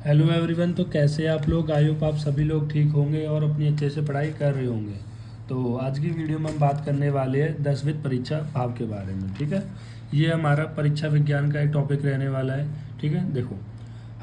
Hello everyone. तो कैसे आप लोग? आई होप आप सभी लोग ठीक होंगे और अपनी अच्छे से पढ़ाई कर रहे होंगे। तो आज की वीडियो में हम बात करने वाले हैं 10वीं परीक्षा भाव के बारे में। ठीक है, ये हमारा परीक्षा विज्ञान का एक टॉपिक रहने वाला है। ठीक है, देखो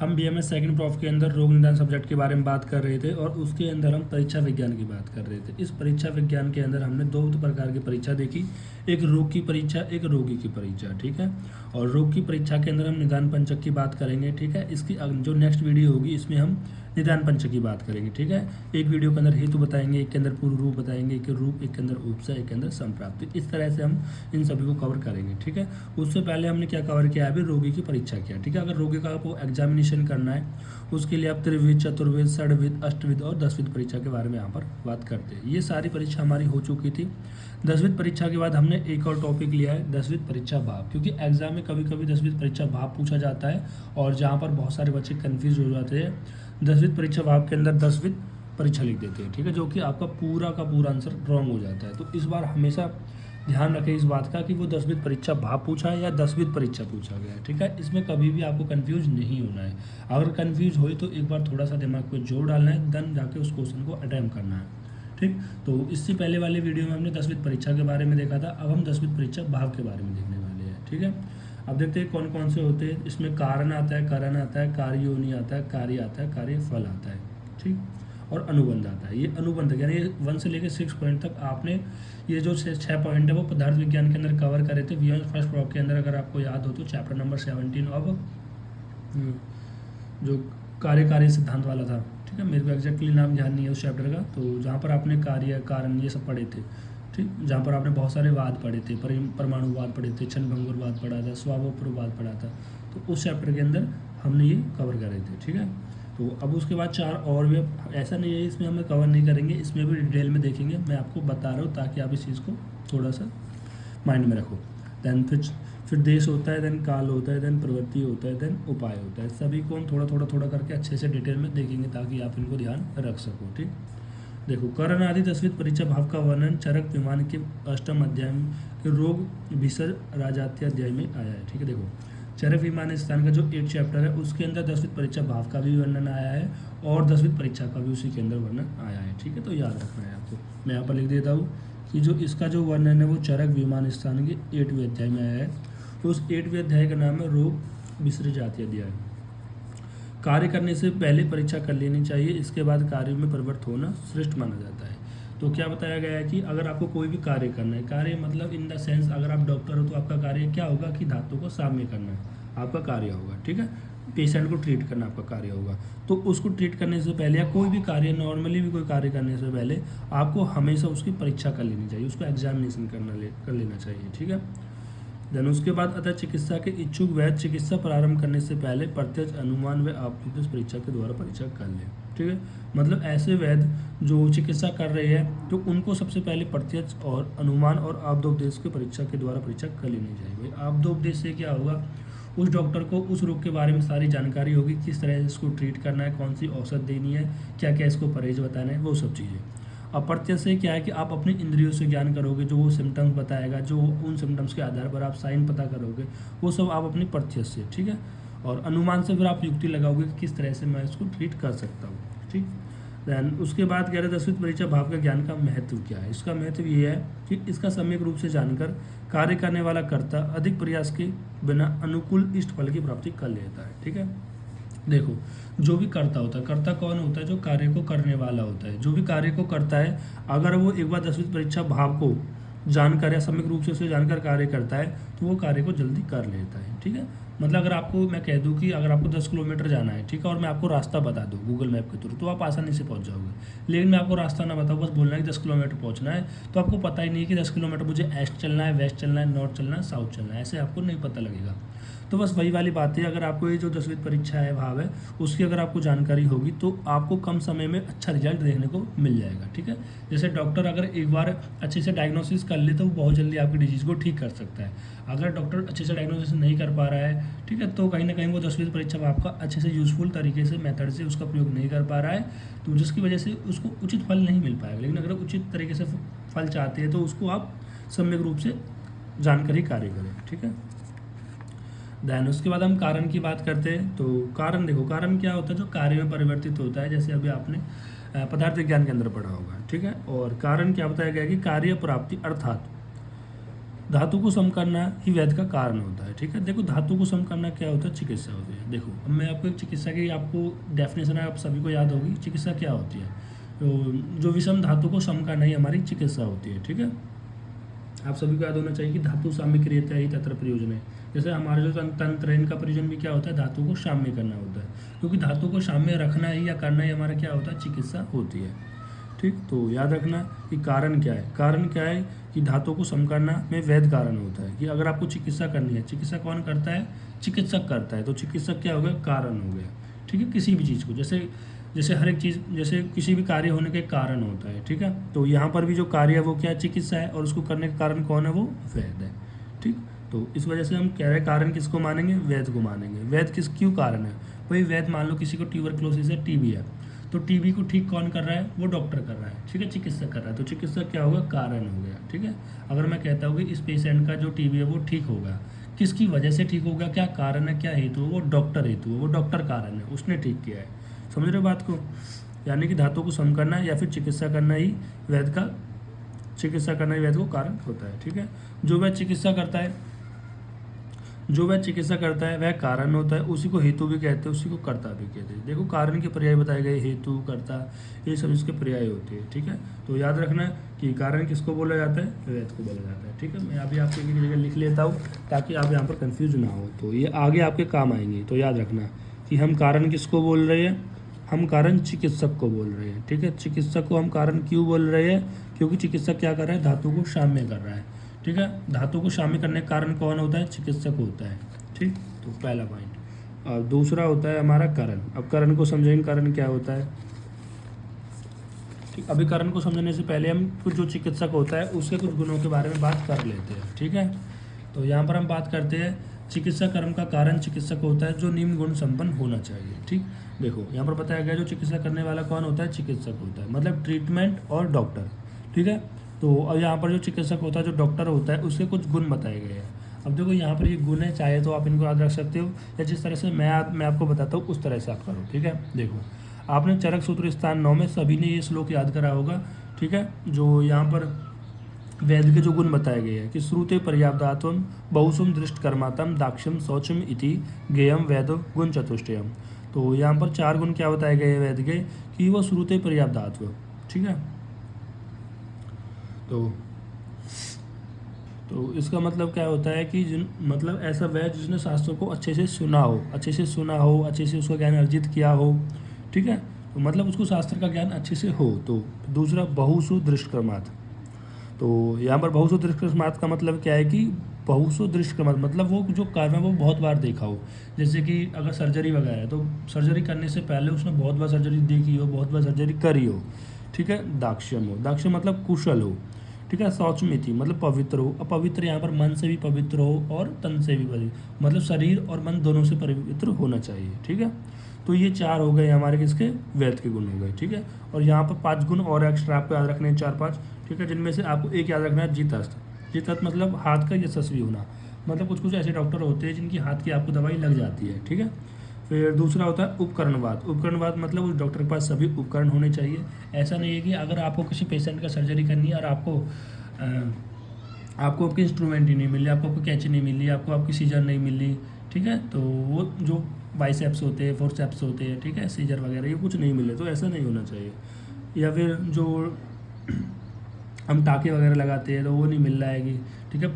हम बीएमएस सेकंड प्रॉफ के अंदर रोग निदान सब्जेक्ट के बारे में बात कर रहे थे और उसके अंदर हम परीक्षा विज्ञान की बात कर रहे थे। इस परीक्षा विज्ञान के अंदर हमने दो प्रकार की परीक्षा देखी, एक रोग की परीक्षा, एक रोगी की परीक्षा। ठीक है, और रोग की परीक्षा के अंदर हम निदान पंचक की बात करेंगे। ठीक है, इसकी जो नेक्स्ट वीडियो होगी इसमें हम निदान पंचक की बात करेंगे। ठीक है, एक वीडियो के अंदर हेतु बताएंगे, एक के अंदर पूर्व रूप बताएंगे, एक के रूप, एक के अंदर उपसय, एक के अंदर संप्राप्ति। इस तरह से हम इन सभी को कवर करेंगे। ठीक है, उससे पहले हमने क्या कवर किया है, अभी रोगी की परीक्षा किया। ठीक है, अगर रोगी का आपको एग्जामिनेशन करना है उसके लिए आप त्रिविध, चतुर्विध, षडविध, अष्टविध और 10वीं परीक्षा के बारे में यहाँ पर बात करते हैं। ये सारी परीक्षा हमारी हो चुकी थी। 10वीं परीक्षा के बाद हमने एक और टॉपिक लिया है 10वीं परीक्षा भाव, क्योंकि एग्जाम में कभी कभी 10वीं परीक्षा भाव पूछा जाता है और जहाँ पर बहुत सारे बच्चे कन्फ्यूज हो जाते हैं 10वीं परीक्षा भाव के अंदर 10वीं परीक्षा लिख देते हैं। ठीक है, जो कि आपका पूरा का पूरा आंसर रॉन्ग हो जाता है। तो इस बार हमेशा ध्यान रखें इस बात का कि वो 10वीं परीक्षा भाव पूछा है या 10वीं परीक्षा पूछा गया है। ठीक है, इसमें कभी भी आपको कंफ्यूज नहीं होना है। अगर कंफ्यूज हो तो एक बार थोड़ा सा दिमाग पे जोर डालना है, देन जाके उस क्वेश्चन को अटेम्प्ट करना है। ठीक, तो इससे पहले वाले वीडियो में हमने 10वीं परीक्षा के बारे में देखा था, अब हम 10वीं परीक्षा भाव के बारे में देखने वाले हैं। ठीक है, अब देखते हैं कौन कौन से होते हैं। इसमें कारण आता है, करण आता है, कार्योनि आता है, कार्य आता है, कार्यफल आता है। ठीक, और अनुबंध आता है। ये अनुबंध यानी 1 से लेकर 6 पॉइंट तक आपने ये जो 6 पॉइंट है वो पदार्थ विज्ञान के अंदर कवर करे थे वी फर्स्ट प्रॉप के अंदर। अगर आपको याद हो तो चैप्टर नंबर 17 अब जो कार्यकारी सिद्धांत वाला था। ठीक है, मेरे को एग्जैक्टली नाम ध्यान नहीं है उस चैप्टर का, तो जहाँ पर आपने कार्य कारण ये सब पढ़े थे। ठीक, जहाँ पर आपने बहुत सारे वाद पढ़े थे, परमाणुवाद पढ़े थे, क्षणभंगुरवाद पढ़ा था, स्वावोपरवाद पढ़ा था। तो उस चैप्टर के अंदर हमने ये कवर करे थे। ठीक है, तो अब उसके बाद 4 और भी, ऐसा नहीं है इसमें हमें कवर नहीं करेंगे, इसमें भी डिटेल में देखेंगे। मैं आपको बता रहा हूँ ताकि आप इस चीज़ को थोड़ा सा माइंड में रखो। देन फिर देश होता है, देन काल होता है, देन प्रवृत्ति होता है, देन उपाय होता है। सभी को हम थोड़ा थोड़ा करके अच्छे से डिटेल में देखेंगे ताकि आप इनको ध्यान रख सको। ठीक, देखो करण आदि 10वीं परीक्षा भाव का वर्णन चरक विमान के 8वें अध्याय के रोग विसर्ग राजात्य अध्याय में आया है। ठीक है, देखो चरक विमान स्थान का जो 8 चैप्टर है उसके अंदर 10वीं परीक्षा भाव का भी वर्णन आया है और 10वीं परीक्षा का भी उसी के अंदर वर्णन आया है। ठीक है, तो याद रखना है आपको। मैं यहाँ पर लिख देता हूँ कि जो इसका जो वर्णन है वो चरक विमान स्थान के 8वें अध्याय में आया है। तो उस 8वें अध्याय का नाम है रोग विसर्ग जाति अध्याय। कार्य करने से पहले परीक्षा कर लेनी चाहिए, इसके बाद कार्य में प्रवृत्त होना श्रेष्ठ माना जाता है। तो क्या बताया गया है कि अगर आपको कोई भी कार्य करना है, कार्य मतलब इन द सेंस अगर आप डॉक्टर हो तो आपका कार्य क्या होगा कि धातु को साम्य करना आपका कार्य होगा। ठीक है, पेशेंट को ट्रीट करना आपका कार्य होगा। तो उसको ट्रीट करने से पहले या कोई भी कार्य, नॉर्मली भी कोई कार्य करने से पहले आपको हमेशा उसकी परीक्षा कर लेनी चाहिए, उसको एग्जामिनेशन कर लेना चाहिए। ठीक है, देन उसके बाद अतः चिकित्सा के इच्छुक वैद्य चिकित्सा प्रारंभ करने से पहले प्रत्यक्ष अनुमान व आपकी परीक्षा के द्वारा परीक्षा कर ले। ठीक है, मतलब ऐसे वैद्य जो चिकित्सा कर रहे हैं तो उनको सबसे पहले प्रत्यक्ष और अनुमान और आपदोपदेश के परीक्षा के द्वारा परीक्षा कर लेनी चाहिए। भाई आपदोपदेश से क्या होगा, उस डॉक्टर को उस रोग के बारे में सारी जानकारी होगी, किस तरह से इसको ट्रीट करना है, कौन सी औषध देनी है, क्या क्या इसको परहेज बताना है, वो सब चीज़ें। अप्रत्यक्ष से क्या है कि आप अपनी इंद्रियों से ज्ञान करोगे, जो वो सिम्टम्स बताएगा, जो उन सिम्टम्स के आधार पर आप साइन पता करोगे, वो सब आप अपनी प्रत्यक्ष से। ठीक है, और अनुमान से फिर आप युक्ति लगाओगे कि किस तरह से मैं इसको ट्रीट कर सकता हूँ। ठीक, दैन उसके बाद कह रहे 10वीं परीक्षा भाव का ज्ञान का महत्व क्या है। इसका महत्व ये है कि इसका सम्यक रूप से जानकर कार्य करने वाला कर्ता अधिक प्रयास के बिना अनुकूल इष्ट फल की प्राप्ति कर लेता है। ठीक है, देखो जो भी कर्ता होता है, कर्ता कौन होता है, जो कार्य को करने वाला होता है। जो भी कार्य को करता है अगर वो एक बार 10वीं परीक्षा भाव को जानकर या सम्यक रूप से उसे जानकर कार्य करता है तो वो कार्य को जल्दी कर लेता है। ठीक है, मतलब अगर आपको मैं कह दूं कि अगर आपको 10 किलोमीटर जाना है, ठीक है, और मैं आपको रास्ता बता दूं गूगल मैप के थ्रू तो आप आसानी से पहुंच जाओगे। लेकिन मैं आपको रास्ता ना बताऊँ, बस बोलना है कि 10 किलोमीटर पहुंचना है, तो आपको पता ही नहीं कि 10 किलोमीटर मुझे ईस्ट चलना है, वेस्ट चलना है, नॉर्थ चलना है, साउथ चलना है, ऐसे आपको नहीं पता लगेगा। तो बस वही वाली बात है, अगर आपको ये जो 10वीं परीक्षा है भाव है उसकी अगर आपको जानकारी होगी तो आपको कम समय में अच्छा रिजल्ट देखने को मिल जाएगा। ठीक है, जैसे डॉक्टर अगर एक बार अच्छे से डायग्नोसिस कर ले तो वो बहुत जल्दी आपकी डिजीज़ को ठीक कर सकता है। अगर डॉक्टर अच्छे से डायग्नोसिस नहीं कर पा रहा है, ठीक है, तो कहीं ना कहीं वो 10वीं परीक्षा में आपका अच्छे से यूज़फुल तरीके से मेथड से उसका प्रयोग नहीं कर पा रहा है, तो जिसकी वजह से उसको उचित फल नहीं मिल पाएगा। लेकिन अगर उचित तरीके से फल चाहते हैं तो उसको आप सम्यक रूप से जानकारी कार्य करें। ठीक है, देन उसके बाद हम कारण की बात करते हैं। तो कारण देखो, कारण क्या होता है, जो कार्य में परिवर्तित होता है, जैसे अभी आपने पदार्थ विज्ञान के अंदर पढ़ा होगा, ठीक है। और कारण क्या बताया गया कि कार्य प्राप्ति अर्थात धातु को सम करना ही वैध का कारण होता है, ठीक है। देखो धातु को सम करना क्या होता है, चिकित्सा होती है। देखो अब मैं आपको एक चिकित्सा की आपको डेफिनेशन है, आप सभी को याद होगी चिकित्सा क्या होती है। तो जो विषम धातु को सम करना ही हमारी चिकित्सा होती है, ठीक है। आप सभी को याद होना चाहिए कि धातु साम्य क्रियता ही तत्र प्रयोजन है। जैसे हमारा जो तंत्र है, इनका प्रयोजन भी क्या होता है, धातु को साम्य करना होता है, क्योंकि धातु को साम्य रखना ही या करना ही हमारा क्या होता है, चिकित्सा होती है, ठीक। तो याद रखना कि कारण क्या है, कारण क्या है कि धातु को सम करना में वैध कारण होता है। कि अगर आपको चिकित्सा करनी है, चिकित्सा कौन करता है, चिकित्सक करता है, तो चिकित्सक क्या हो गया, कारण हो गया, ठीक है। किसी भी चीज़ को जैसे जैसे हर एक चीज़, जैसे किसी भी कार्य होने के कारण होता है, ठीक है। तो यहाँ पर भी जो कार्य है वो क्या है, चिकित्सा है, और उसको करने का कारण कौन है, वो वैध है, ठीक। तो इस वजह से हम कह रहे हैं कारण किसको मानेंगे, वैध को मानेंगे। वैध किस क्यों कारण है, भाई वैध मान लो किसी को ट्यूबरक्लोसिस है, टीबी है, तो टीबी को ठीक कौन कर रहा है, वो डॉक्टर कर रहा है, ठीक है, चिकित्सक कर रहा है। तो चिकित्सक क्या होगा, कारण हो गया, ठीक है। अगर मैं कहता हूँ कि इस पेशेंट का जो टीबी है वो ठीक होगा, किसकी वजह से ठीक होगा, क्या कारण है, क्या हेतु है, वो डॉक्टर हेतु है, वो डॉक्टर कारण है, उसने ठीक किया है। समझ रहे हो बात को। यानी कि धातु को सम करना या फिर चिकित्सा करना ही वैध का, चिकित्सा करना ही वैध को कारण होता है, ठीक है। जो वह चिकित्सा करता है, जो वह चिकित्सा करता है वह कारण होता है, उसी को हेतु भी कहते हैं, उसी को कर्ता भी कहते हैं। देखो कारण के पर्याय बताए गए, हेतु, कर्ता, ये सब इसके पर्याय होते हैं, ठीक है। तो याद रखना कि कारण किसको बोला जाता है, वैध को बोला जाता है, ठीक है। मैं अभी आपके एक जगह लिख लेता हूँ ताकि आप यहाँ पर कन्फ्यूज ना हो, तो ये आगे आपके काम आएंगे। तो याद रखना कि हम कारण किसको बोल रहे हैं, हम कारण चिकित्सक को बोल रहे हैं, ठीक है। चिकित्सक को हम कारण क्यों बोल रहे हैं, क्योंकि चिकित्सक क्या कर रहा है, धातु को साम्य कर रहा है, ठीक है। धातु को शामिल करने का कारण कौन होता है, चिकित्सक होता है, ठीक। तो पहला पॉइंट। और दूसरा होता है हमारा करण। अब करण को समझेंगे, करण क्या होता है, ठीक। अभी करण को समझने से पहले हम कुछ जो चिकित्सक होता है उसके कुछ गुणों के बारे में बात कर लेते हैं, ठीक है। तो यहाँ पर हम बात करते हैं चिकित्सा कर्म का कारण चिकित्सक होता है, जो निम्न गुण संपन्न होना चाहिए, ठीक। देखो यहाँ पर बताया गया जो चिकित्सा करने वाला कौन होता है, चिकित्सक होता है, मतलब ट्रीटमेंट और डॉक्टर, ठीक है। तो अब यहाँ पर जो चिकित्सक होता है, जो डॉक्टर होता है, उसके कुछ गुण बताए गए हैं। अब देखो यहाँ पर ये गुण है, चाहे तो आप इनको याद रख सकते हो, या जिस तरह से मैं आपको बताता हूँ उस तरह से आप करो, ठीक है। देखो आपने चरक सूत्र स्थान 9 में सभी ने ये श्लोक याद करा होगा, ठीक है। जो यहाँ पर वेद के जो गुण बताए गए हैं कि श्रुते पर्याप्तात्वम बहुसुम दृष्ट कर्मातम दाक्ष्यम शौचम इति गेयम वेद गुण चतुष्टयम। तो यहाँ पर 4 गुण क्या बताए गए हैं वेद के, कि वो श्रुते पर्याप्तात्व, ठीक है। तो इसका मतलब क्या होता है कि मतलब ऐसा वैद जिसने शास्त्रों को अच्छे से सुना हो, अच्छे से उसका ज्ञान अर्जित किया हो, ठीक है। तो मतलब उसको शास्त्र का ज्ञान अच्छे से हो। तो दूसरा बहुसु दृष्टक्रमात्। तो यहाँ पर बहुसु दृष्टक्रमात् का मतलब क्या है कि बहुसु दृष्टक्रमात् मतलब वो जो कर्म है वो बहुत बार देखा हो। जैसे कि अगर सर्जरी वगैरह है तो सर्जरी करने से पहले उसने बहुत बार सर्जरी देखी हो, बहुत बार सर्जरी करी हो, ठीक है। दाक्ष्यम हो, दाक्ष्यम मतलब कुशल हो, ठीक है। शौचमिति मतलब पवित्र हो। अब पवित्र यहाँ पर मन से भी पवित्र हो और तन से भी पवित्र, मतलब शरीर और मन दोनों से पवित्र होना चाहिए, ठीक है। तो ये 4 हो गए हमारे किसके, वेद के गुण हो गए, ठीक है। और यहाँ पर 5 गुण और एक्स्ट्रा आपको याद रखने हैं, 4-5, ठीक है। जिनमें से आपको एक याद रखना है, जितस्थ। जितस्थ मतलब हाथ का यशस्वी होना, मतलब कुछ ऐसे डॉक्टर होते हैं जिनकी हाथ की आपको दवाई लग जाती है, ठीक है। फिर दूसरा होता है उपकरणवाद। उपकरणवाद मतलब उस डॉक्टर के पास सभी उपकरण होने चाहिए। ऐसा नहीं है कि अगर आपको किसी पेशेंट का सर्जरी करनी है और आपको आपकी इंस्ट्रूमेंट ही नहीं मिल रही, आपको कैंची नहीं मिल रही, आपकी सीजर नहीं मिल रही, ठीक है। तो वो जो बाइसेप्स होते हैं, फोर्सेप्स होते हैं, ठीक है, सीजर वगैरह ये कुछ नहीं मिले, तो ऐसा नहीं होना चाहिए। या फिर जो हम टाँके वगैरह लगाते हैं तो वो नहीं मिल रहा है कि, ठीक है,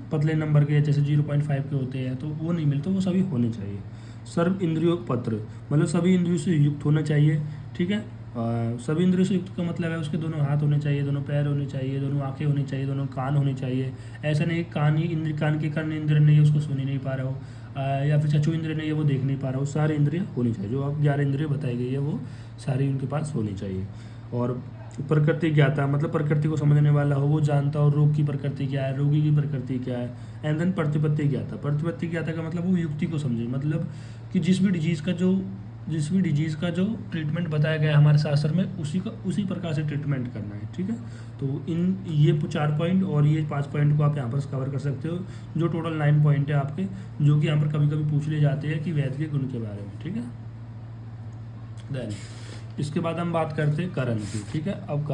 पतले नंबर के जैसे 0.5 के होते हैं तो वो नहीं मिलते, वो सभी होने चाहिए। सर्व इंद्रियों पत्र मतलब सभी इंद्रियों से युक्त होना चाहिए, ठीक है। सभी इंद्रियों से युक्त का मतलब है उसके दोनों हाथ होने चाहिए, दोनों पैर होने चाहिए, दोनों आंखें होनी चाहिए, दोनों कान होने चाहिए। ऐसा नहीं कान के कर्ण इंद्र नहीं है उसको सुन ही नहीं पा रहा हो, या फिर चक्षु इंद्र नहीं है वो देख नहीं पा रहा हो। सारे इंद्रियाँ होनी चाहिए, जो आप 11 इंद्रियाँ बताई गई है वो सारी उनके पास होनी चाहिए। और प्रकृति ज्ञाता मतलब प्रकृति को समझने वाला हो, वो जानता हो रोग की प्रकृति क्या है, रोगी की प्रकृति क्या है। एंड देन प्रतिपत्ति ज्ञाता। प्रतिपत्ति ज्ञाता का मतलब वो युक्ति को समझे, मतलब कि जिस भी डिजीज़ का जो जिस भी डिजीज़ का जो ट्रीटमेंट बताया गया है हमारे शास्त्र में उसी प्रकार से ट्रीटमेंट करना है, ठीक है। तो ये 4 पॉइंट और ये 5 पॉइंट को आप यहाँ पर कवर कर सकते हो, जो टोटल 9 पॉइंट है आपके, जो कि यहाँ पर कभी कभी पूछ लिए जाते हैं कि वैद्य के गुण के बारे में, ठीक है। देन इसके बाद हम बात करते हैं करण की, ठीक है। अब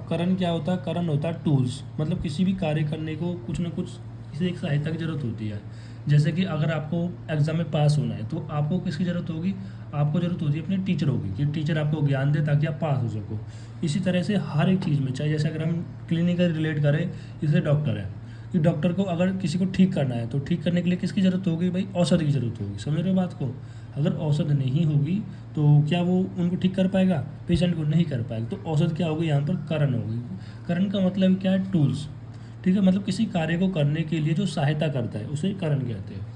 करण क्या होता है? करण होता है टूल्स, मतलब किसी भी कार्य करने को कुछ ना कुछ किसी एक सहायता की ज़रूरत होती है। जैसे कि अगर आपको एग्ज़ाम में पास होना है तो आपको किसकी ज़रूरत होगी? आपको ज़रूरत होती है अपने टीचरों की, कि टीचर आपको ज्ञान दे ताकि आप पास हो सको। इसी तरह से हर एक चीज़ में, चाहे जैसे अगर हम क्लिनिकल रिलेट करें, जैसे डॉक्टर है, कि डॉक्टर को अगर किसी को ठीक करना है तो ठीक करने के लिए किसकी ज़रूरत होगी? भाई औषधि की ज़रूरत होगी। समझ रहे हो बात को? अगर औषध नहीं होगी तो क्या वो उनको ठीक कर पाएगा? पेशेंट को नहीं कर पाएगा। तो औषध क्या होगी? यहाँ पर करण होगी। करण का मतलब क्या है? टूल्स, ठीक है। मतलब किसी कार्य को करने के लिए जो सहायता करता है उसे करण कहते हैं।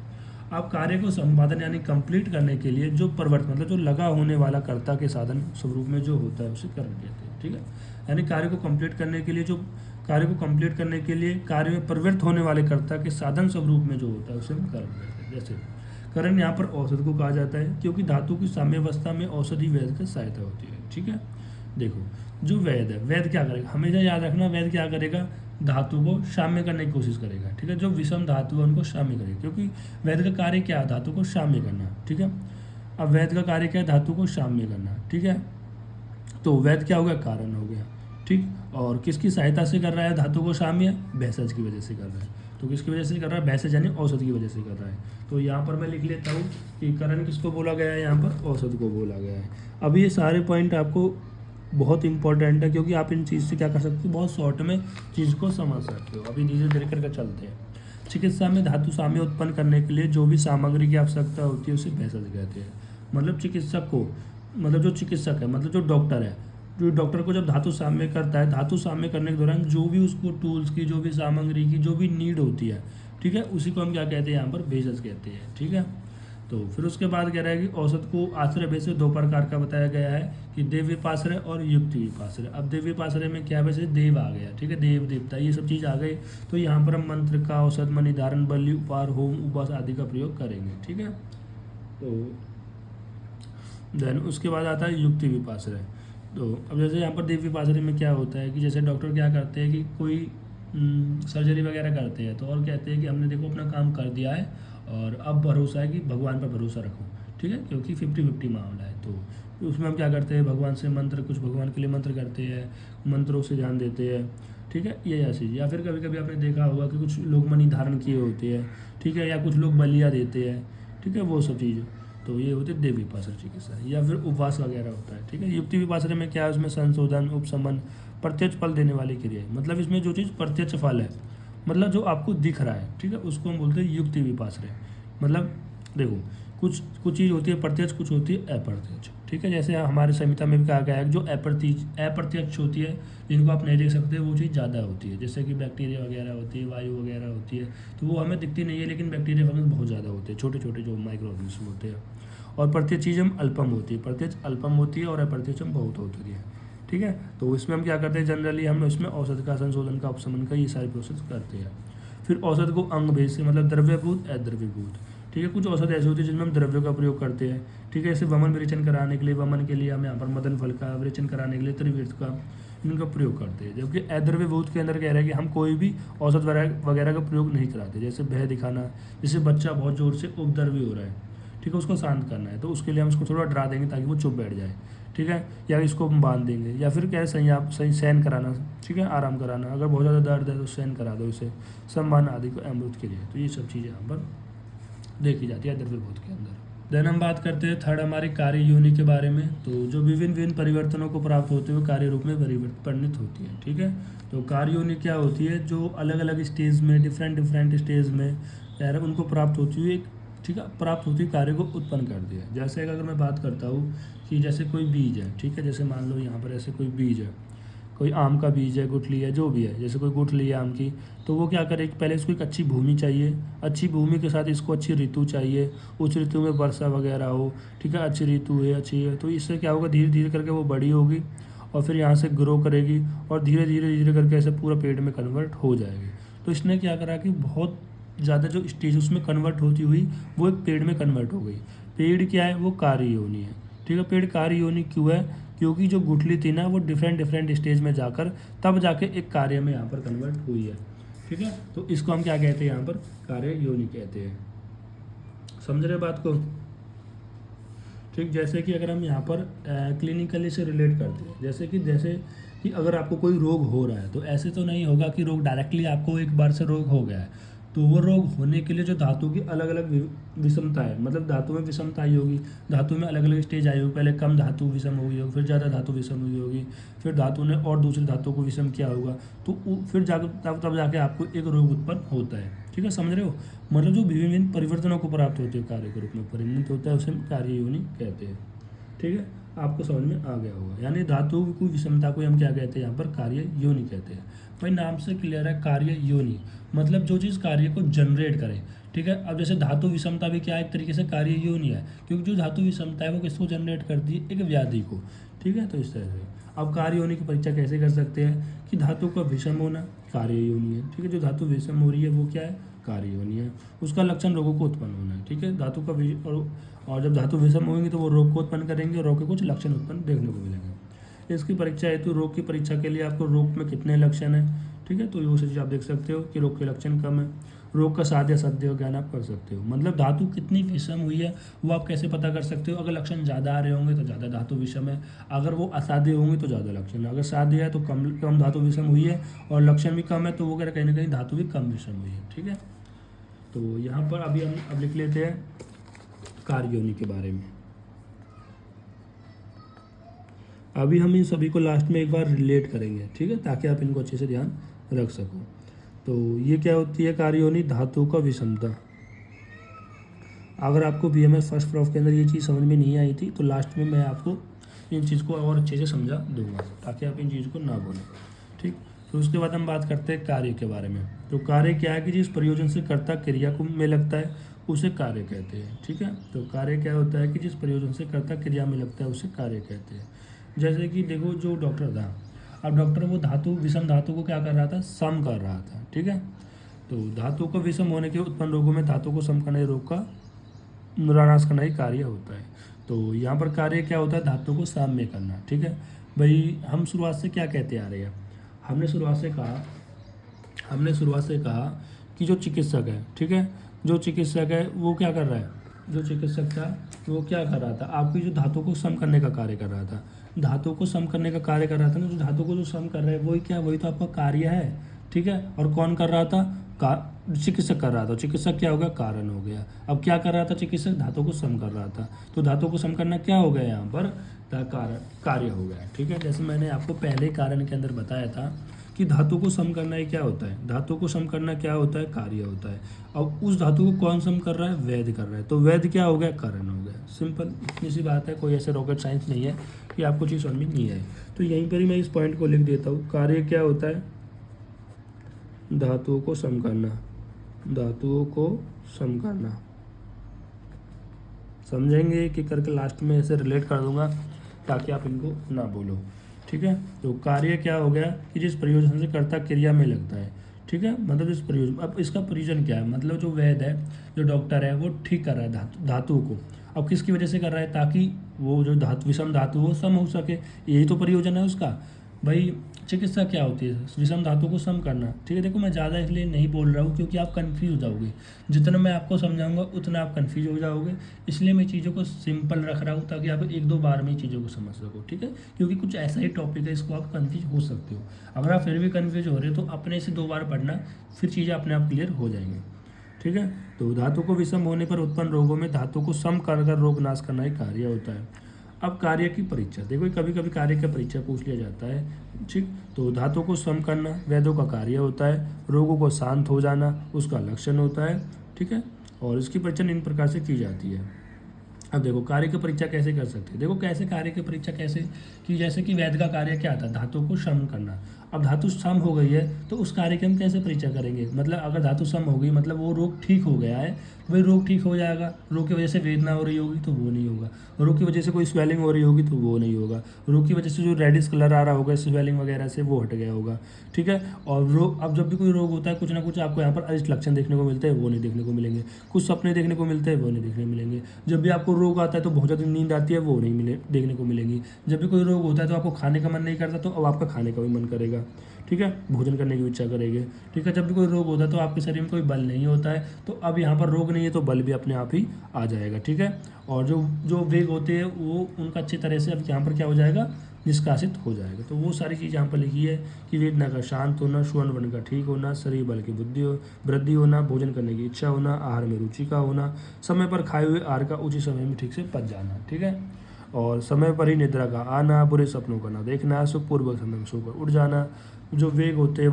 आप कार्य को संपादन यानी कंप्लीट करने के लिए जो प्रवर्त मतलब जो लगा होने वाला कर्ता के साधन स्वरूप में जो होता है उसे करण कहते हैं, ठीक है। यानी कार्य को कंप्लीट करने के लिए कार्य में प्रवृत्त होने वाले कर्ता के साधन स्वरूप में जो होता है उसे हम करण कहते हैं। जैसे करण यहाँ पर औषध को कहा जाता है, क्योंकि धातु की साम्यावस्था में औषधि वैद्य की सहायता होती है, ठीक है। देखो, जो वैद्य है, वैद्य क्या करेगा? हमेशा याद रखना, वैद्य क्या करेगा? धातु को शाम्य करने की कोशिश करेगा, ठीक है। जो विषम धातु है उनको शाम्य करेगा, क्योंकि वैद्य का कार्य क्या है? धातु को शाम्य करना, ठीक है। अब वैद्य का कार्य क्या है? धातु को शाम्य करना, ठीक है। तो वैद्य क्या हो गया? कारण हो गया, ठीक। और किसकी सहायता से कर रहा है धातु को शाम्य? भेषज की वजह से कर रहा है। तो किसकी वजह से कर रहा है? भेषज यानी औषध की वजह से कर रहा है। तो यहाँ पर मैं लिख लेता हूँ कि करण किसको बोला गया है? यहाँ पर औषध को बोला गया है। अब ये सारे पॉइंट आपको बहुत इंपॉर्टेंट है, क्योंकि आप इन चीज़ से क्या कर सकते हो? बहुत शॉर्ट में चीज़ को समझ सकते हो। अभी धीरे धीरे करके चलते हैं। चिकित्सा में धातु साम्य उत्पन्न करने के लिए जो भी सामग्री की आवश्यकता होती है उसे भेषज कहते हैं। मतलब चिकित्सक को, मतलब जो चिकित्सक है, मतलब जो डॉक्टर है, जो डॉक्टर को जब धातु साम्य करता है, धातु साम्य करने के दौरान जो भी उसको टूल्स की, जो भी सामग्री की जो भी नीड होती है, ठीक है, उसी को हम क्या कहते हैं? यहाँ पर भेषज कहते हैं, ठीक है। तो फिर उसके बाद कह रहा है कि औषध को आश्रय वैसे 2 प्रकार का बताया गया है, कि देव विपाश्रय और युक्ति विपाश्रय। अब देव विपाश्रय में क्या है? वैसे देव आ गया, ठीक है, देव देवता ये सब चीज़ आ गई। तो यहाँ पर हम मंत्र का, औषध, मणिधारण, बलि, उपहार, होम, उपास आदि का प्रयोग करेंगे, ठीक है। तो देन उसके बाद आता है युक्ति विपाश्रय। तो अब जैसे यहाँ पर देव विपाश्रय में क्या होता है कि जैसे डॉक्टर क्या करते हैं कि कोई सर्जरी वगैरह करते हैं, तो और कहते हैं कि हमने देखो अपना काम कर दिया है और अब भरोसा है कि भगवान पर भरोसा रखो, ठीक है, क्योंकि 50-50 मामला है। तो उसमें हम क्या करते हैं? भगवान से मंत्र, कुछ भगवान के लिए मंत्र करते हैं, मंत्रों से ध्यान देते हैं, ठीक है, ये ऐसी। या फिर कभी कभी आपने देखा होगा कि कुछ लोग मणि धारण किए होते हैं, ठीक है, या कुछ लोग बलिया देते हैं, ठीक है, वो सब चीज़। तो ये होती है देव विपाश्रय चिकित्सा। या फिर उपवास वगैरह होता है, ठीक है। युक्ति विपाश्रय में क्या है? उसमें संशोधन, उपशमन, प्रत्यक्ष फल देने वाली क्रिया है। मतलब इसमें जो चीज़ प्रत्यक्ष फल है, मतलब जो आपको दिख रहा है, ठीक है, उसको हम बोलते हैं युक्ति विपाश्रय। मतलब देखो, कुछ चीज़ होती है प्रत्यक्ष, कुछ होती है अप्रत्यक्ष, ठीक है। जैसे हमारे संहिता में भी कहा गया है कि जो अप्रत्यक्ष होती है, जिनको आप नहीं देख सकते, वो चीज़ ज़्यादा होती है। जैसे कि बैक्टीरिया वगैरह होती है, वायु वगैरह होती है, तो वो हमें दिखती नहीं है, लेकिन बैक्टीरिया फंगस बहुत ज़्यादा होते हैं, छोटे छोटे जो माइक्रो ऑर्गेनिज्म होते हैं। और प्रत्यक्ष चीज़ हम अल्पम होती है, प्रत्यक्ष अल्पम होती है और अप्रत्यक्ष हम बहुत होती है, ठीक है। तो इसमें हम क्या करते हैं? जनरली हम इसमें औषध का, संशोधन का, उपशमन का, ये सारी प्रोसेस करते हैं। फिर औषध को अंग भेद से, मतलब द्रव्यभूत, अद्रव्यभूत, ठीक है। कुछ औषध ऐसे होते हैं जिनमें हम द्रव्यों का प्रयोग करते हैं, ठीक है। जैसे वमन विरेचन कराने के लिए, वमन के लिए हम यहाँ पर मदन फल का, विरेचन कराने के लिए त्रिवृत का, इनका प्रयोग करते हैं। जबकि अद्रव्यभूत के अंदर कह रहा है कि हम कोई भी औषध वगैरह का प्रयोग नहीं कराते। जैसे भय दिखाना, जैसे बच्चा बहुत ज़ोर से उपद्रवी हो रहा है, ठीक है, उसको शांत करना है, तो उसके लिए हम उसको थोड़ा डरा देंगे ताकि वो चुप बैठ जाए, ठीक है, या इसको हम बांध देंगे। या फिर क्या है? सही सहन कराना, ठीक है, आराम कराना। अगर बहुत ज़्यादा दर्द है तो सहन करा दो इसे, सम्मान आदि को अमृत के लिए। तो ये सब चीज़ें यहाँ पर देखी जाती है द्रव्यभूत के अंदर। देन हम बात करते हैं थर्ड हमारी कार्य योनि के बारे में। तो जो विभिन्न विभिन्न परिवर्तनों को प्राप्त होते हुए कार्य रूप में परिणित होती है, ठीक है। तो कार्य योनि क्या होती है? जो अलग अलग स्टेज में, डिफरेंट स्टेज में यार उनको प्राप्त होती हुई, ठीक है, प्राप्त होती हुई कार्य को उत्पन्न कर दिया। जैसे अगर मैं बात करता हूँ कि जैसे कोई बीज है, ठीक है, जैसे मान लो यहाँ पर ऐसे कोई बीज है, कोई आम का बीज है, गुठली है, जो भी है, जैसे कोई गुठली है आम की, तो वो क्या करे? पहले इसको एक अच्छी भूमि चाहिए, अच्छी भूमि के साथ इसको अच्छी ऋतु चाहिए, उस ऋतु में वर्षा वगैरह हो, ठीक है, अच्छी ऋतु है, अच्छी है, तो इससे क्या होगा? धीरे धीरे करके वो बड़ी होगी और फिर यहाँ से ग्रो करेगी और धीरे धीरे करके ऐसे पूरा पेड़ में कन्वर्ट हो जाएगी। तो इसने क्या करा कि बहुत ज़्यादा जो स्टेज उसमें कन्वर्ट होती हुई वो एक पेड़ में कन्वर्ट हो गई। पेड़ क्या है, वो कार्य योनि है। ठीक है, पेड़ कार्य योनि क्यों है, क्योंकि जो गुठली थी ना वो डिफरेंट स्टेज में जाकर तब जाके एक कार्य में यहाँ पर कन्वर्ट हुई है। ठीक है, तो इसको हम क्या कहते हैं, यहाँ पर कार्य योनि कहते हैं। समझ रहे बात को। ठीक, जैसे कि अगर हम यहाँ पर क्लिनिकली से रिलेट करते हैं, जैसे कि अगर आपको कोई रोग हो रहा है तो ऐसे तो नहीं होगा कि रोग डायरेक्टली आपको एक बार से रोग हो गया है, तो वो रोग होने के लिए जो धातु की अलग अलग विषमता है, मतलब धातु में विषमता आई होगी, धातु में अलग अलग स्टेज आई होगी, पहले कम धातु विषम हुई होगी, फिर ज़्यादा धातु विषम हुई होगी, फिर धातु ने और दूसरी धातु को विषम किया होगा, तो फिर जाकर तब जाके आपको एक रोग उत्पन्न होता है। ठीक है, समझ रहे हो, मतलब जो विभिन्न परिवर्तनों को प्राप्त होते हैं कार्य के रूप में परिणत होता है, उसे हम कार्य योनि कहते हैं। ठीक है, आपको समझ में आ गया होगा। यानी धातु की विषमता को हम क्या कहते हैं, यहाँ पर कार्य योनि कहते हैं। भाई नाम से क्लियर है, कार्य योनि मतलब जो चीज़ कार्य को जनरेट करे। ठीक है, अब जैसे धातु विषमता भी क्या है, एक तरीके से कार्य योनि है, क्योंकि जो धातु विषमता है वो किसको जनरेट करती है, एक व्याधि को। ठीक है, तो इस तरह से अब कार्य योनि की परीक्षा कैसे कर सकते हैं कि धातु का विषम होना कार्य योनि है। ठीक है, जो धातु विषम हो रही है वो क्या है, कार्य योनि है। उसका लक्षण रोगों को उत्पन्न होना है। ठीक है, धातु का और जब धातु विषम होंगी तो वो रोग को उत्पन्न करेंगे और रोग के कुछ लक्षण उत्पन्न देखने को मिलेंगे। इसकी परीक्षा हेतु रोग की परीक्षा के लिए आपको रोग में कितने लक्षण हैं, ठीक है, तो ये चीज़ आप देख सकते हो कि रोग के लक्षण कम है। रोग का साध्य असाध्य ज्ञान आप कर सकते हो, मतलब धातु कितनी विषम हुई है वो आप कैसे पता कर सकते हो। अगर लक्षण ज़्यादा आ रहे होंगे तो ज़्यादा धातु विषम है, अगर वो असाध्य होंगे तो ज़्यादा लक्षण है, अगर साध्य है तो कम धातु विषम हुई है और लक्षण भी कम है तो वो कहीं ना कहीं धातु भी कम विषम हुई है। ठीक है, तो यहाँ पर अभी हम अब लिख लेते हैं कार्य योनि के बारे में। अभी हम इन सभी को लास्ट में एक बार रिलेट करेंगे। ठीक है, ताकि आप इनको अच्छे से ध्यान रख सको। तो ये क्या होती है कार्य योनि, धातु का विषमता। अगर आपको बीएमएस फर्स्ट प्रॉफ के अंदर ये चीज़ समझ में नहीं आई थी तो लास्ट में मैं आपको इन चीज़ को और अच्छे से समझा दूंगा ताकि आप इन चीज़ को ना भूलें। ठीक, तो उसके बाद हम बात करते हैं कार्य के बारे में। तो कार्य क्या है कि जिस प्रयोजन से कर्ता क्रिया को में लगता है उसे कार्य कहते हैं। ठीक है, तो कार्य क्या होता है कि जिस प्रयोजन से कर्ता क्रिया में लगता है उसे कार्य कहते हैं। जैसे कि देखो जो डॉक्टर था, अब डॉक्टर वो धातु विषम धातु को क्या कर रहा था, सम कर रहा था। ठीक है, तो धातु को विषम होने के उत्पन्न रोगों में धातु को सम करने रोग का निरानाश करना ही कार्य होता है। तो यहाँ पर कार्य क्या होता है, धातु को साम्य करना। ठीक है भाई, हम शुरुआत से क्या कहते आ रहे हैं, हमने शुरुआत से कहा कि जो चिकित्सक है, ठीक है, जो चिकित्सक है वो क्या कर रहा है, जो चिकित्सक था वो क्या कर रहा था, आपकी जो धातु को सम करने का कार्य कर रहा था, धातु को सम करने का कार्य कर रहा था ना, जो धातु को जो सम कर रहा है वही क्या, वही तो आपका कार्य है। ठीक है, और कौन कर रहा था, चिकित्सक कर रहा था। चिकित्सक क्या हो गया, कारण हो गया। अब क्या कर रहा था चिकित्सक, धातु को सम कर रहा था, तो धातु को सम करना क्या हो गया यहाँ पर, कारण कार्य हो गया। ठीक है, जैसे मैंने आपको पहले कारण के अंदर बताया था कि धातु को सम करना ही क्या होता है, धातु को सम करना क्या होता है, कार्य होता है। अब उस धातु को कौन सम कर रहा है, वैद्य कर रहा है, तो वैद्य क्या हो गया, कारण हो गया। सिंपल, इतनी सी बात है, कोई ऐसे रॉकेट साइंस नहीं है कि आपको चीज़ समझ में नहीं आए। तो यहीं पर ही मैं इस पॉइंट को लिख देता हूँ, कार्य क्या होता है, धातुओं को सम करना, धातुओं को सम करना। समझेंगे कि करके लास्ट में ऐसे रिलेट कर दूंगा ताकि आप इनको ना बोलो। ठीक है, तो कार्य क्या हो गया कि जिस प्रयोजन से कर्ता क्रिया में लगता है। ठीक है, मतलब इस प्रयोजन, अब इसका प्रयोजन क्या है, मतलब जो वैद्य है, जो डॉक्टर है, वो ठीक कर रहा है धातु को। अब किसकी वजह से कर रहा है, ताकि वो जो विषम धातु हो सम हो सके, यही तो प्रयोजन है उसका। भाई चिकित्सा क्या होती है, विषम धातु को सम करना। ठीक है, देखो मैं ज़्यादा इसलिए नहीं बोल रहा हूँ क्योंकि आप कंफ्यूज हो जाओगे, जितना मैं आपको समझाऊंगा उतना आप कंफ्यूज हो जाओगे, इसलिए मैं चीज़ों को सिंपल रख रहा हूँ ताकि आप एक दो बार में ही चीज़ों को समझ सको। ठीक है, क्योंकि कुछ ऐसा ही टॉपिक है, इसको आप कंफ्यूज हो सकते हो। अगर आप फिर भी कंफ्यूज हो रहे हो तो अपने से 2 बार पढ़ना, फिर चीज़ें अपने आप क्लियर हो जाएंगी। ठीक है, तो धातु को विषम होने पर उत्पन्न रोगों में धातु को सम कर रोग नाश करना ही कार्य होता है। अब कार्य की परीक्षा, देखो कभी कभी कार्य की परीक्षा पूछ लिया जाता है। ठीक, तो धातु को सम करना वेदों का कार्य होता है, रोगों को शांत हो जाना उसका लक्षण होता है। ठीक है, और इसकी परीक्षा इन प्रकार से की जाती है। अब देखो कार्य की परीक्षा कैसे कर सकते हैं, देखो कैसे कार्य की परीक्षा कैसे कि जैसे कि वेद का कार्य क्या था, धातु को सम करना। अब धातु सम हो गई है तो उस कार्य की हम कैसे परीक्षा करेंगे, मतलब अगर धातु सम हो गई मतलब वो रोग ठीक हो गया है तो भाई रोग ठीक हो जाएगा। रोग की वजह से वेदना हो रही होगी तो वो नहीं होगा, रोग की वजह से कोई स्वेलिंग हो रही होगी तो वो नहीं होगा, रोग की वजह से जो रेडिश कलर आ रहा होगा स्वेलिंग वगैरह से वो हट गया होगा, ठीक है। और रोग, अब जब भी कोई रोग होता है कुछ ना कुछ आपको यहाँ पर अरिष्ट लक्षण देखने को मिलते हैं, वो नहीं देखने को मिलेंगे, कुछ सपने देखने को मिलते हैं, वो नहीं देखने को मिलेंगे। जब भी आपको रोग आता है तो बहुत ज़्यादा नींद आती है, वो नहीं देखने को मिलेंगी। जब भी कोई रोग होता है तो आपको खाने का मन नहीं करता तो अब आपका खाने का भी मन करेगा, ठीक है, भोजन करने की इच्छा करेगी, ठीक है। जब भी कोई रोग होता है तो आपके शरीर में कोई बल नहीं होता है, तो अब यहाँ पर रोग नहीं है तो बल भी अपने आप ही आ जाएगा, ठीक है। और जो जो वेग होते हैं वो उनका अच्छी तरह से अब यहाँ पर क्या हो जाएगा, निष्कासित हो जाएगा। तो वो सारी चीज़ यहाँ पर लिखी है कि वेदना का शांत होना, श्वसन वर्ण का ठीक होना, शरीर बल की वृद्धि होना, भोजन करने की इच्छा होना, आहार में रुचि का होना, समय पर खाए हुए आहार का उचित समय में ठीक से पच जाना, ठीक है। और समय पर ही निद्रा का आना, बुरे सपनों का ना देखना, सुखपूर्वक समय में सोकर उठ जाना, जो वेग होते हैं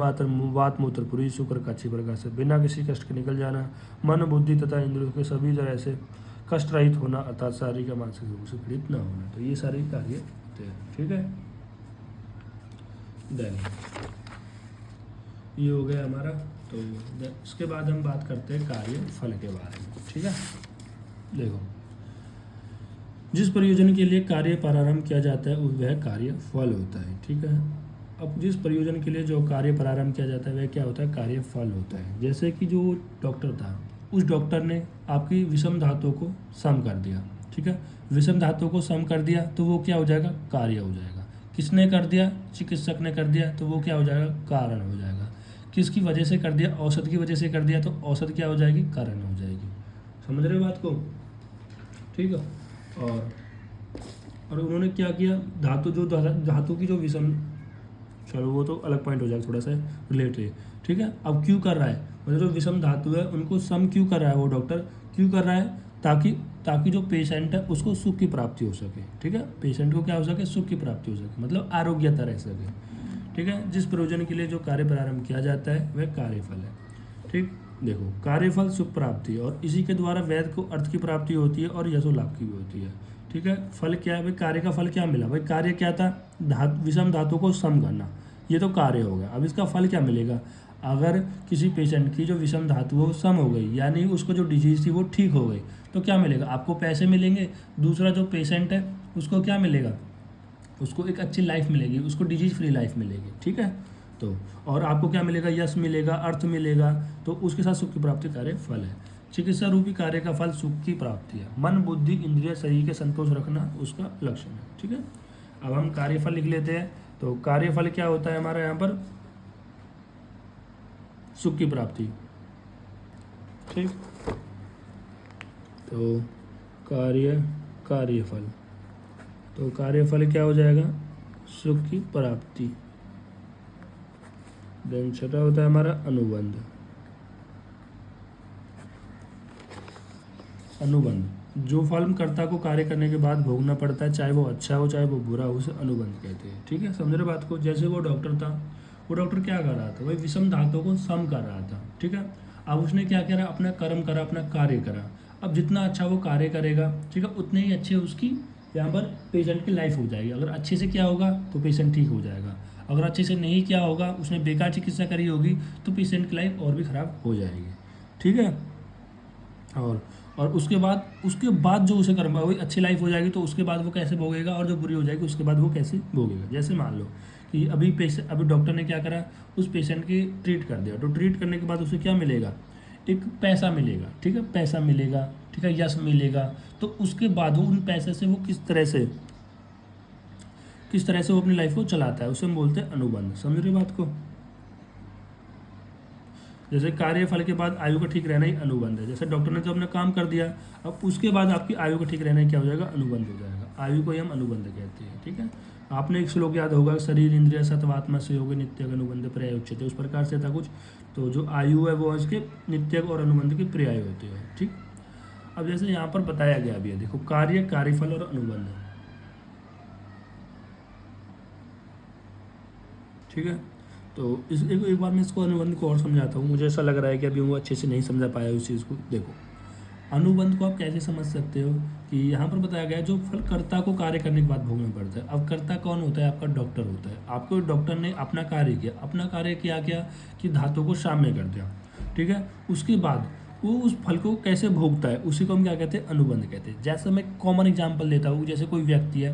वात मूत्र पूरी शुक्र का अच्छी प्रकार से बिना किसी कष्ट के निकल जाना, मन बुद्धि तथा इंद्रियों के सभी तरह से कष्ट रहित होना, अर्थात शारीरिक या मानसिक रूप से पीड़ित न होना। तो ये सारे कार्य होते हैं, ठीक है। देन ये हो गया हमारा। तो इसके बाद हम बात करते हैं कार्य फल के बारे में, ठीक है। देखो, जिस प्रयोजन के लिए कार्य प्रारंभ किया जाता है वह कार्य फल होता है, ठीक है। अब जिस प्रयोजन के लिए जो कार्य प्रारंभ किया जाता है वह क्या होता है, कार्य फल होता है। जैसे कि जो डॉक्टर था, उस डॉक्टर ने आपकी विषम धातुओं को सम कर दिया, ठीक है। विषम धातुओं को सम कर दिया तो वो क्या हो जाएगा, कार्य हो जाएगा। किसने कर दिया, चिकित्सक ने कर दिया तो वो क्या हो जाएगा, कारण हो जाएगा। किसकी वजह से कर दिया, औषध की वजह से कर दिया तो औषध क्या हो जाएगी, कारण हो जाएगी। समझ रहे हो बात को, ठीक है। और उन्होंने क्या किया, धातु की जो विषम, चलो वो तो अलग पॉइंट हो जाएगा, थोड़ा सा रिलेटेड, ठीक है। अब क्यों कर रहा है, मतलब जो विषम धातु है उनको सम क्यों कर रहा है वो डॉक्टर, क्यों कर रहा है, ताकि जो पेशेंट है उसको सुख की प्राप्ति हो सके, ठीक है। पेशेंट को क्या हो सके, सुख की प्राप्ति हो सके, मतलब आरोग्यता रह सके, ठीक है। जिस प्रयोजन के लिए जो कार्य प्रारंभ किया जाता है वह कार्यफल है, ठीक। देखो, कार्यफल सुख प्राप्ति, और इसी के द्वारा वेद को अर्थ की प्राप्ति होती है और यशो लाभ की भी होती है, ठीक है। फल क्या है भाई, कार्य का फल क्या मिला भाई, कार्य क्या था, विषम धातु को सम करना, ये तो कार्य हो गया। अब इसका फल क्या मिलेगा, अगर किसी पेशेंट की जो विषम धातु वो सम हो गई, यानी उसको जो डिजीज थी वो ठीक हो गई, तो क्या मिलेगा, आपको पैसे मिलेंगे, दूसरा जो पेशेंट है उसको क्या मिलेगा, उसको एक अच्छी लाइफ मिलेगी, उसको डिजीज फ्री लाइफ मिलेगी, ठीक है। तो और आपको क्या मिलेगा, यश मिलेगा, अर्थ मिलेगा, तो उसके साथ सुख की प्राप्ति कार्य फल है। चिकित्सा रूपी कार्य का फल सुख की प्राप्ति है। मन बुद्धि इंद्रिय शरीर के संतोष रखना उसका लक्षण है, ठीक है। अब हम कार्यफल लिख लेते हैं। तो कार्यफल क्या होता है हमारा यहाँ पर, सुख की प्राप्ति, ठीक। तो कार्यफल, तो कार्यफल क्या हो जाएगा, सुख की प्राप्ति। देन छठा होता है हमारा अनुबंध। अनुबंध, जो फल कर्ता को कार्य करने के बाद भोगना पड़ता है, चाहे वो अच्छा हो चाहे वो बुरा हो, उसे अनुबंध कहते हैं, ठीक है। समझ रहे बात को। जैसे वो डॉक्टर था, वो डॉक्टर क्या कर रहा था, वही विषम धातुओं को सम कर रहा था, ठीक है। अब उसने क्या करा, अपना कर्म करा, अपना कार्य करा। अब जितना अच्छा वो कार्य करेगा, ठीक है, उतने ही अच्छे उसकी यहाँ पर पेशेंट की लाइफ हो जाएगी। अगर अच्छे से क्या होगा तो पेशेंट ठीक हो जाएगा, अगर अच्छे से नहीं क्या होगा, उसने बेकार चिकित्सा करी होगी तो पेशेंट की लाइफ और भी ख़राब हो जाएगी, ठीक है। और उसके बाद जो उसे कर्म, वही अच्छी लाइफ हो जाएगी तो उसके बाद वो कैसे भोगेगा, और जो बुरी हो जाएगी उसके बाद वो कैसे भोगेगा। जैसे मान लो कि अभी डॉक्टर ने क्या करा, उस पेशेंट की ट्रीट कर दिया, तो ट्रीट करने के बाद उसे क्या मिलेगा, एक पैसा मिलेगा, ठीक है, पैसा मिलेगा, ठीक है, यश मिलेगा। तो उसके बाद वो उन पैसे से वो किस तरह से वो अपनी लाइफ को चलाता है, उसे हम बोलते हैं अनुबंध। समझ रहे बात को। जैसे कार्यफल के बाद आयु का ठीक रहना ही अनुबंध है। जैसे डॉक्टर ने तो अपना काम कर दिया, अब उसके बाद आपकी आयु का ठीक रहना क्या हो जाएगा, अनुबंध हो जाएगा। आयु को ही हम अनुबंध कहते हैं, ठीक है। आपने एक श्लोक याद होगा, शरीर इंद्रिय सत्वात्मा से योग नित्य अनुबंध पर्याय उच्चते, उस प्रकार से था कुछ। तो जो आयु है वो इसके नित्य और अनुबंध के पर्याय होते हैं, ठीक। अब जैसे यहाँ पर बताया गया अभी, देखो, कार्य, कार्यफल और अनुबंध, ठीक है। तो एक बार मैं इसको अनुबंध को और समझाता हूँ। मुझे ऐसा लग रहा है कि अभी वो अच्छे से नहीं समझा पाया उस चीज़ को। देखो, अनुबंध को आप कैसे समझ सकते हो कि यहाँ पर बताया गया है जो फल कर्ता को कार्य करने के बाद भोगना पड़ता है। अब कर्ता कौन होता है? आपका डॉक्टर होता है। आपको डॉक्टर ने अपना कार्य किया, अपना कार्य क्या किया कि धातु को साम्य कर दिया, ठीक है। उसके बाद वो उस फल को कैसे भोगता है उसी को हम क्या कहते हैं? अनुबंध कहते हैं। जैसे मैं कॉमन एग्जाम्पल देता हूँ, जैसे कोई व्यक्ति है,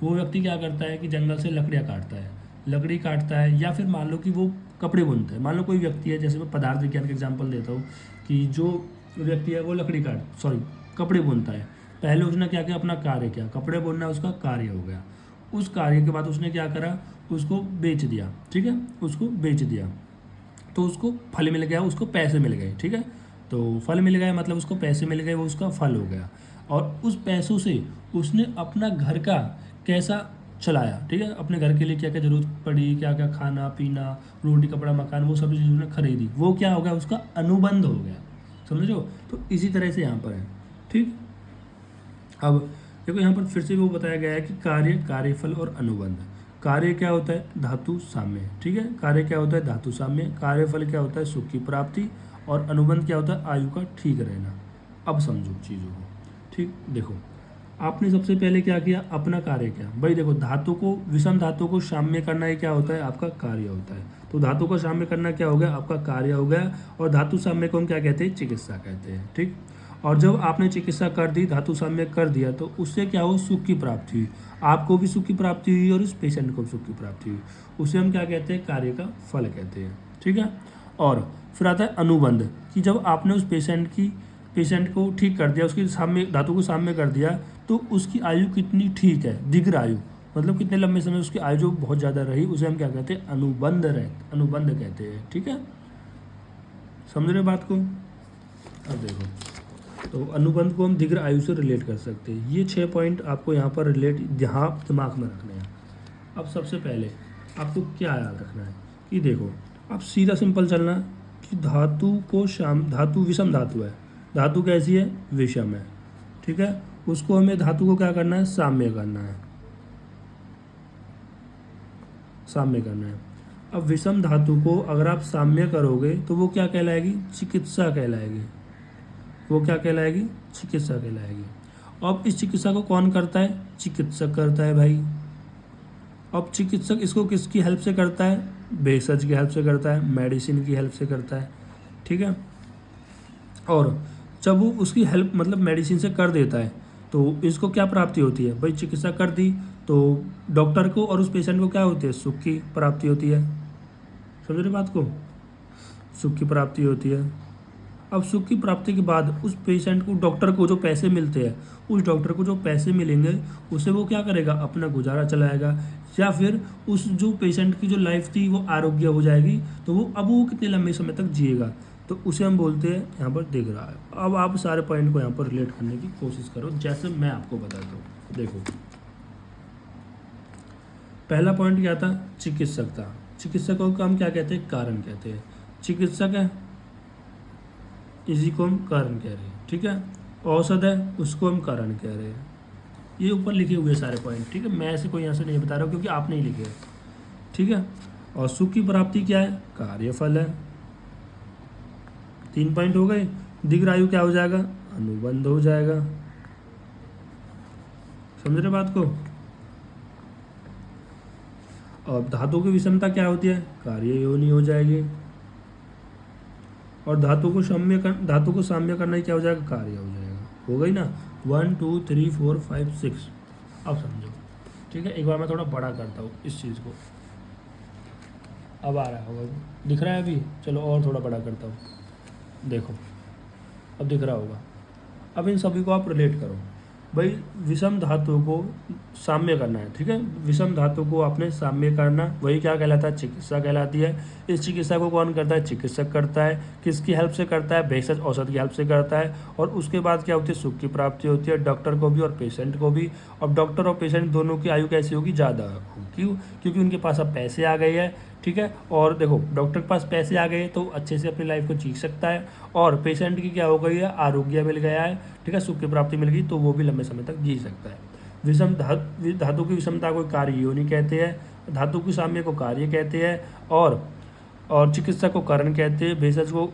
वो व्यक्ति क्या करता है कि जंगल से लकड़ियाँ काटता है, लकड़ी काटता है, या फिर मान लो कि वो कपड़े बुनता है। मान लो कोई व्यक्ति है, जैसे मैं पदार्थ विज्ञान का एग्जाम्पल देता हूँ कि जो व्यक्ति है वो कपड़े बुनता है। पहले उसने क्या किया? अपना कार्य किया, कपड़े बुनना उसका कार्य हो गया। उस कार्य के बाद उसने क्या करा? उसको बेच दिया, ठीक है, उसको बेच दिया तो उसको फल मिल गया, उसको पैसे मिल गए, ठीक है। तो फल मिल गया मतलब उसको पैसे मिल गए, वो उसका फल हो गया। और उस पैसों से उसने अपना घर का कैसा चलाया, ठीक है, अपने घर के लिए क्या क्या ज़रूरत पड़ी, क्या क्या खाना पीना, रोटी कपड़ा मकान, वो सभी चीज़ उसने खरीदी, वो क्या हो गया? उसका अनुबंध हो गया। समझ लो? तो इसी तरह से यहाँ पर है, ठीक। अब देखो यहाँ पर फिर से वो बताया गया है कि कार्य, कार्यफल और अनुबंध। कार्य क्या होता है? धातु साम्य, ठीक है। कार्य क्या होता है? धातु साम्य। कार्यफल क्या होता है? सुख की प्राप्ति। और अनुबंध क्या होता है? आयु का ठीक रहना। अब समझो चीज़ों को, ठीक। देखो आपने सबसे पहले क्या किया? अपना कार्य किया। भाई देखो, धातु को, विषम धातु को साम्य करना ये क्या होता है? आपका कार्य होता है। तो धातु को साम्य करना क्या हो गया? आपका कार्य हो गया। और धातु साम्य को हम क्या कहते हैं? चिकित्सा कहते हैं, ठीक। और जब आपने चिकित्सा कर दी, धातु साम्य कर दिया, तो उससे क्या हो? सुख की प्राप्ति हुई। आपको भी सुख की प्राप्ति हुई और उस पेशेंट को भी सुख की प्राप्ति हुई। उसे हम क्या कहते हैं? कार्य का फल कहते हैं, ठीक है। और फिर आता है अनुबंध, कि जब आपने उस पेशेंट को ठीक कर दिया, उसकी साम्य, धातु को साम्य कर दिया, तो उसकी आयु कितनी ठीक है? दीर्घ आयु, मतलब कितने लंबे समय उसकी आयु जो बहुत ज़्यादा रही, उसे हम क्या कहते हैं? अनुबंध कहते हैं, ठीक है। समझ रहे बात को? अब देखो, तो अनुबंध को हम दीर्घ आयु से रिलेट कर सकते हैं। ये 6 पॉइंट आपको यहाँ पर यहाँ दिमाग में रखने हैं। अब सबसे पहले आपको क्या याद रखना है कि देखो, अब सीधा सिंपल चलना कि धातु विषम धातु है। धातु कैसी है? विषम है, ठीक है। उसको हमें, धातु को क्या करना है? साम्य करना है, साम्य करना है। अब विषम धातु को अगर आप साम्य करोगे तो वो क्या कहलाएगी? चिकित्सा कहलाएगी। वो क्या कहलाएगी? चिकित्सा कहलाएगी। अब इस चिकित्सा को कौन करता है? चिकित्सक करता है भाई। अब चिकित्सक इसको किसकी हेल्प से करता है? भेषज की हेल्प से करता है, मेडिसिन की हेल्प से करता है, ठीक है। और जब वो उसकी हेल्प, मतलब मेडिसिन से कर देता है, तो इसको क्या प्राप्ति होती है? भाई चिकित्सा कर दी तो डॉक्टर को और उस पेशेंट को क्या होती है? सुख की प्राप्ति होती है। समझ रहे बात को? सुख की प्राप्ति होती है। अब सुख की प्राप्ति के बाद उस पेशेंट को, डॉक्टर को जो पैसे मिलते हैं, उस डॉक्टर को जो पैसे मिलेंगे उसे वो क्या करेगा? अपना गुजारा चलाएगा। या फिर उस जो पेशेंट की जो लाइफ थी वो आरोग्य हो जाएगी, तो वो कितने लंबे समय तक जिएगा, तो उसे हम बोलते हैं यहाँ पर दिख रहा है। अब आप सारे पॉइंट को यहाँ पर रिलेट करने की कोशिश करो, जैसे मैं आपको बताता हूँ। देखो पहला पॉइंट क्या था? चिकित्सक था। चिकित्सकों को हम क्या कहते हैं? कारण कहते हैं। चिकित्सक है, इसी को हम कारण कह रहे हैं, ठीक है। औषध है, उसको हम कारण कह रहे हैं। ये ऊपर लिखे हुए सारे पॉइंट, ठीक है। मैं ऐसे कोई यहाँ से नहीं बता रहा हूँ क्योंकि आपने ही लिखे हैं, ठीक है। और सुख की प्राप्ति क्या है? कार्यफल है। 3 पॉइंट हो गए। दीर्घ आयु क्या हो जाएगा? अनुबंध हो जाएगा। समझ रहे बात को? और धातु की विषमता क्या होती है? कार्य योनि हो जाएगी। और धातु को साम्य करना ही क्या हो जाएगा? कार्य हो जाएगा। हो गई ना? 1 2 3 4 5 6। अब समझो, ठीक है। एक बार मैं थोड़ा बड़ा करता हूँ इस चीज़ को। अब आ रहा होगा, दिख रहा है अभी? चलो और थोड़ा बड़ा करता हूँ। देखो अब दिख रहा होगा। अब इन सभी को आप रिलेट करो। भाई विषम धातु को साम्य करना है, ठीक है। विषम धातु को आपने साम्य करना, वही क्या कहलाता है? चिकित्सा कहलाती है। इस चिकित्सा को कौन करता है? चिकित्सक करता है। किसकी हेल्प से करता है? भेषज औषध की हेल्प से करता है। और उसके बाद क्या होती है? सुख की प्राप्ति होती है, डॉक्टर को भी और पेशेंट को भी। अब डॉक्टर और पेशेंट दोनों की आयु कैसी होगी? ज़्यादा होगी। क्यों? क्योंकि उनके पास अब पैसे आ गए हैं, ठीक है। और देखो, डॉक्टर के पास पैसे आ गए तो अच्छे से अपनी लाइफ को जी सकता है। और पेशेंट की क्या हो गई है? आरोग्य मिल गया है, ठीक है, सुख की प्राप्ति मिल गई, तो वो भी लंबे समय तक जी सकता है। धातु की विषमता को कार्य योनि कहते हैं, धातु की साम्य को कार्य कहते हैं, और चिकित्सा को कारण कहते हैं, भेषज को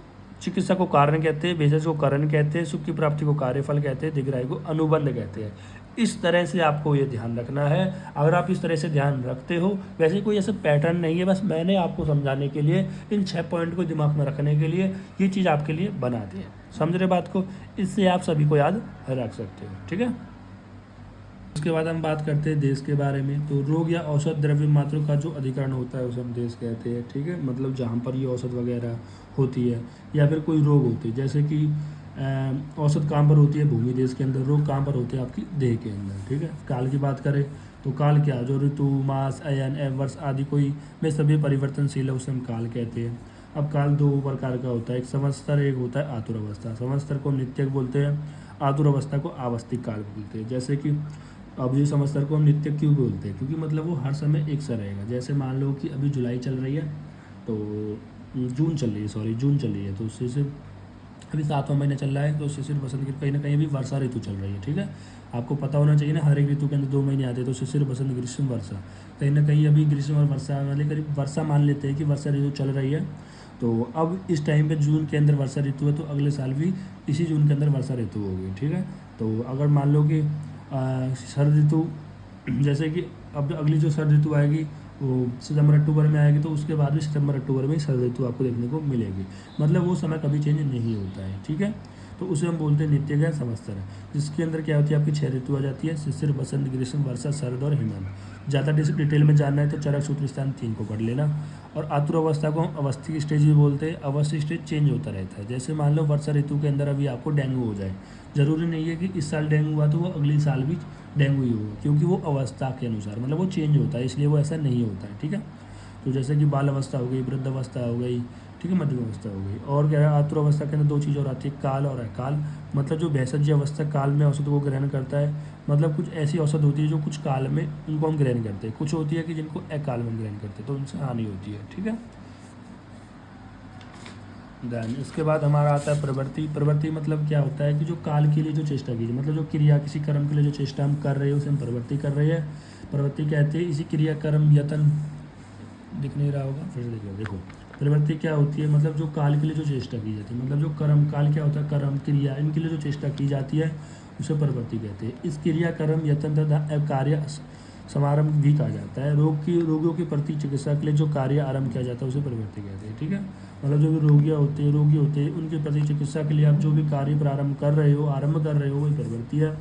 चिकित्सा को कारण कहते हैं, भेषज को कारण कहते हैं, सुख की प्राप्ति को कार्यफल कहते हैं, दिग्राही को अनुबंध कहते हैं। इस तरह से आपको ये ध्यान रखना है। अगर आप इस तरह से ध्यान रखते हो, वैसे कोई ऐसा पैटर्न नहीं है, बस मैंने आपको समझाने के लिए इन 6 पॉइंट को दिमाग में रखने के लिए ये चीज़ आपके लिए बना दी है। समझ रहे बात को? इससे आप सभी को याद रख सकते हो। ठीक है, उसके बाद हम बात करते हैं देश के बारे में। तो रोग या औषध द्रव्य मात्रों का जो अधिकरण होता है उसे हम देश कहते हैं। ठीक है, मतलब जहाँ पर ये औषध वगैरह होती है या फिर कोई रोग होती है, जैसे कि औषध कहाँ पर होती है? भूमि देश के अंदर। रोग कहाँ पर होते हैं? आपकी देह के अंदर। ठीक है, काल की बात करें तो काल क्या, जो ऋतु, मास, अयन, वर्ष आदि कोई में सभी परिवर्तनशील है उसे हम काल कहते हैं। अब काल 2 प्रकार का होता है, एक संवत्सर, एक होता है आतुर अवस्था। संवत्सर को नित्यक बोलते हैं, आतुर अवस्था को आवस्थिक काल बोलते हैं। जैसे कि अब ये संवत्सर को हम नित्य क्यों बोलते हैं? क्योंकि मतलब वो हर समय एक सा रहेगा। जैसे मान लो कि अभी जुलाई चल रही है, तो जून चल रही है, तो उससे से अभी 7वां महीना चल रहा है, तो शिशिर, बसंत, कहीं ना कहीं अभी वर्षा ऋतु चल रही है। ठीक है, आपको पता होना चाहिए ना, हर एक ऋतु के अंदर 2 महीने आते हैं, तो शिशिर, बसंत, ग्रीष्म, वर्षा। कहीं ना कहीं अभी ग्रीष्म और वर्षा वाले करीब वर्षा मान लेते हैं कि वर्षा ऋतु चल रही है। तो अब इस टाइम पे जून के अंदर वर्षा ऋतु है, तो अगले साल भी इसी जून के अंदर वर्षा ऋतु होगी। ठीक है, तो अगर मान लो कि शरद ऋतु, जैसे कि अब अगली जो शरद ऋतु आएगी वो सितंबर अक्टूबर में आएगी, तो उसके बाद भी सितंबर अक्टूबर में शरद ऋतु आपको देखने को मिलेगी। मतलब वो समय कभी चेंज नहीं होता है। ठीक है, तो उसे हम बोलते हैं नित्य का संवत्सर, जिसके अंदर क्या होती है? आपकी 6 ऋतु आ जाती है, शिशिर, बसंत, ग्रीष्म, वर्षा, शरद और हेमंत। ज़्यादा डिटेल में जानना है तो चरक सूत्र स्थान 3 को पढ़ लेना। और आतुर अवस्था को हम अवस्थिक स्टेज भी बोलते हैं। अवस्थिक स्टेज चेंज होता रहता है। जैसे मान लो वर्षा ऋतु के अंदर अभी आपको डेंगू हो जाए, ज़रूरी नहीं है कि इस साल डेंगू हुआ तो वो अगले साल भी डेंगू ही होगा, क्योंकि वो अवस्था के अनुसार, मतलब वो चेंज होता है, इसलिए वो ऐसा नहीं होता है। ठीक है, तो जैसे कि बाल अवस्था हो गई, वृद्ध अवस्था हो गई, ठीक है, मध्यम अवस्था हो गई। और क्या है, आतुर अवस्था के अंदर 2 चीज़ और आती है, काल और अकाल। मतलब जो भेषज अवस्था काल में औषध को ग्रहण करता है, मतलब कुछ ऐसी औषध होती है जो कुछ काल में उनको हम ग्रहण करते हैं, कुछ होती है कि जिनको अकाल में ग्रहण करते हैं, तो उनसे हानि होती है। ठीक है, देन इसके बाद हमारा आता है प्रवृत्ति। प्रवृत्ति मतलब क्या होता है कि जो काल के लिए जो चेष्टा कीजिए, मतलब जो क्रिया, किसी कर्म के लिए जो चेष्टा हम कर रहे हैं उसे हम प्रवृत्ति कर रहे हैं, प्रवृत्ति कहते हैं। इसी क्रिया, कर्म, यतन, दिख नहीं रहा होगा, फिर से देखो। प्रवृत्ति क्या होती है? मतलब जो काल के लिए जो चेष्टा की जाती है, मतलब जो कर्म, काल क्या होता है? कर्म, क्रिया, इनके लिए जो चेष्टा की जाती है उसे प्रवृत्ति कहते हैं। इस क्रिया, कर्म, यत्न तथा कार्य समारंभ भी कहा जाता है। रोगियों के प्रति चिकित्सा के लिए जो कार्य आरंभ किया जाता है उसे प्रवृत्ति कहते हैं। ठीक है, मतलब जो भी रोगी होते हैं उनके प्रति चिकित्सा के लिए आप जो भी कार्य प्रारंभ कर रहे हो, आरंभ कर रहे हो, वही प्रवृत्ति है।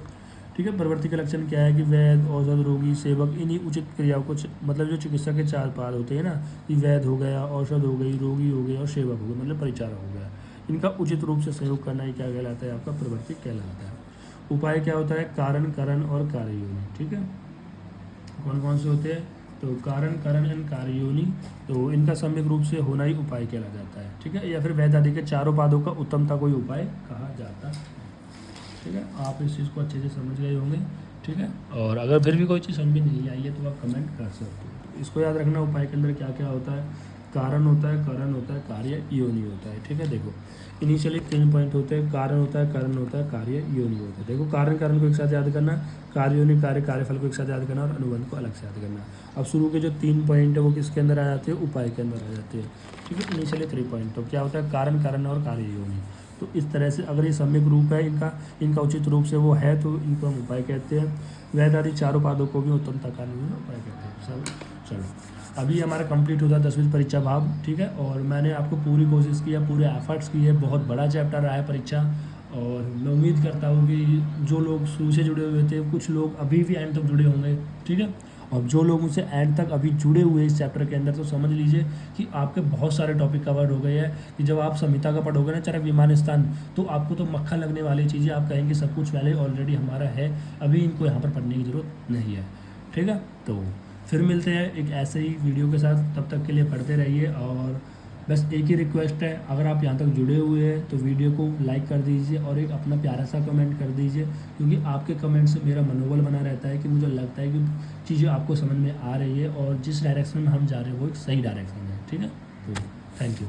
ठीक है, प्रवृत्ति का लक्षण क्या है कि वैद्य, औषध, रोगी, सेवक, इन्हीं उचित क्रियाओं को, मतलब जो चिकित्सा के 4 पाद होते हैं ना, कि वैद्य हो गया, औषध हो गई, रोगी हो गया और सेवक हो गया, मतलब परिचारक हो गया, इनका उचित रूप से सहयोग करना ही क्या कहलाता है? आपका प्रवृत्ति कहलाता है। उपाय क्या होता है? कारण, करण और कार्ययोनि। ठीक है, कौन कौन से होते हैं? तो कारण, करण एंड कार्ययोनि, तो इनका सम्यक रूप से होना ही उपाय कहला जाता है। ठीक है, या फिर वेद आदि के 4 पादों का उत्तमता कोई उपाय कहा जाता है। ठीक है, आप इस चीज़ को अच्छे से समझ गए होंगे। ठीक है, और अगर फिर भी कोई चीज़ समझ में नहीं आई है तो आप कमेंट कर सकते हो। इसको याद रखना, उपाय के अंदर क्या क्या होता है? कारण होता है, करण होता है, कार्य, योनि होता है। ठीक है, देखो इनिशियली 3 पॉइंट होते हैं, कारण होता है, करण होता है, कार्य, योनि होता है। देखो कारण, करण को एक साथ याद करना, कार्य, योनि, कार्य, कार्यफल को एक साथ याद करना और अनुबंध को अलग से याद करना। अब शुरू के जो 3 पॉइंट है वो किसके अंदर आ जाते हैं? उपाय के अंदर आ जाते हैं। ठीक है, इनिशियली 3 पॉइंट, तो क्या होता है? कारण, करण और कार्य, योनि। तो इस तरह से अगर ये सम्यक रूप है इनका उचित रूप से वो है तो इनको हम उपाय कहते हैं। वेद आदि 4 पादों को भी उत्तमता कारण में उपाय कहते हैं। सब चलो, अभी हमारा कंप्लीट होता है 10वीं परीक्षा भाव। ठीक है, और मैंने आपको पूरी कोशिश की है, पूरे एफर्ट्स किए, बहुत बड़ा चैप्टर रहा है परीक्षा, और मैं उम्मीद करता हूँ कि जो लोग शुरू से जुड़े हुए थे, कुछ लोग अभी भी एंड तक जुड़े होंगे। ठीक है, और जो लोग मुझसे एंड तक अभी जुड़े हुए इस चैप्टर के अंदर, तो समझ लीजिए कि आपके बहुत सारे टॉपिक कवर हो गए हैं। कि जब आप संहिता का पढ़ोगे ना, चरक विमान स्थान, तो आपको तो मक्खन लगने वाली चीज़ें, आप कहेंगे सब कुछ पहले ऑलरेडी हमारा है, अभी इनको यहाँ पर पढ़ने की ज़रूरत नहीं है। ठीक है, तो फिर मिलते हैं एक ऐसे ही वीडियो के साथ, तब तक के लिए पढ़ते रहिए। और बस एक ही रिक्वेस्ट है, अगर आप यहाँ तक जुड़े हुए हैं तो वीडियो को लाइक कर दीजिए और एक अपना प्यारा सा कमेंट कर दीजिए, क्योंकि आपके कमेंट से मेरा मनोबल बना रहता है कि मुझे लगता है कि चीज़ें आपको समझ में आ रही है और जिस डायरेक्शन में हम जा रहे हैं वो एक सही डायरेक्शन है। ठीक है, तो थैंक यू।